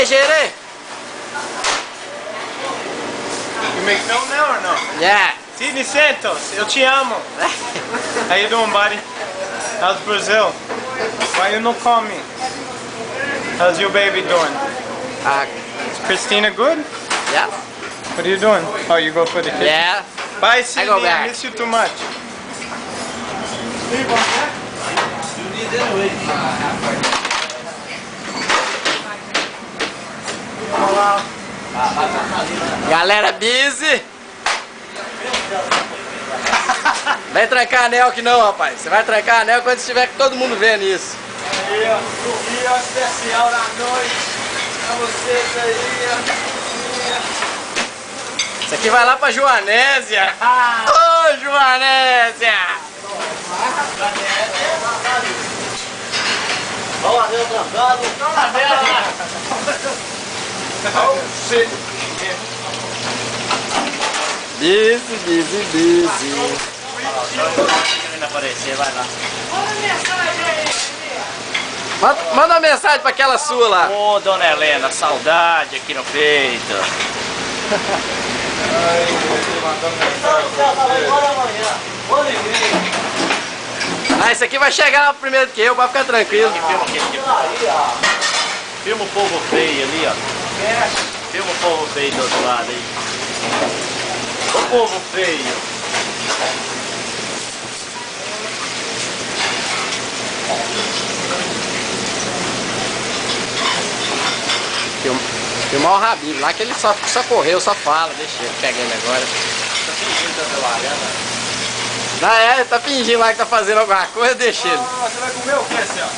Hey, Jere. You make film now or no? Yeah. Sidney Santos, eu te amo. How you doing, buddy? How's Brazil? Why you not call me? How's your baby doing? Is Christina good? Yeah. What are you doing? Oh, you go for the kiss? Yeah. Bye, Sidney. go back. I miss you too much. Galera busy. Vem trancar anel que não, rapaz. Você vai trancar anel quando estiver todo mundo vendo isso. Aí, ó, o dia especial da noite pra vocês aí, ó. Isso aqui vai lá pra Joanésia. Ô, Joanésia! Olha o anel trancado. Busy, busy, busy. Querendo aparecer, vai lá. Manda uma mensagem pra aquela sua lá. Ô, dona Helena, saudade aqui no peito. Ah, esse aqui vai chegar lá primeiro que eu, pra ficar tranquilo. Filma o povo feio ali, ó. Filma o povo feio do outro lado aí. O povo feio. Filmar o Rabino lá, que ele só correu, só fala. Deixa ele pegando agora. Tá fingindo que tá trabalhando. Ah, é, ele tá fingindo lá que tá fazendo alguma coisa, deixa ele. Você vai comer o que, senhor?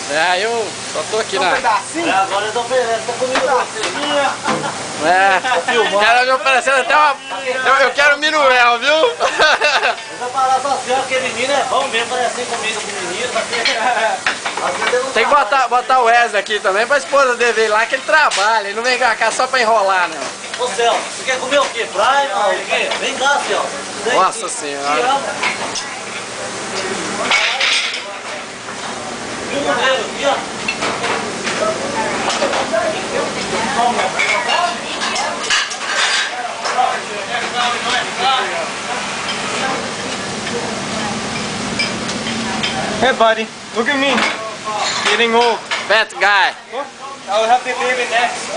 É, eu só tô aqui na... pedacinho? Agora eu tô oferecendo, tá comigo você. É, quero me oferecendo até uma... Eu quero minuel, viu? Eu vou falar só assim, ó, que menino é bom mesmo, parecer comigo com menino. Tem que botar o Wesley aqui também pra esposa dele ver lá que ele trabalha, ele não vem cá só pra enrolar, não. Ô Celso, você quer comer o quê? Praia, não? O quê? Vem cá, Celso. Nossa Senhora. Te amo. E o goleiro aqui, ó. Hey, buddy, look at me. Getting old. Fat guy. I'll have the baby next.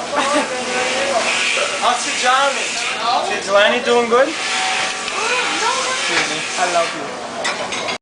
How's Tijani? Tijani doing good? I love you.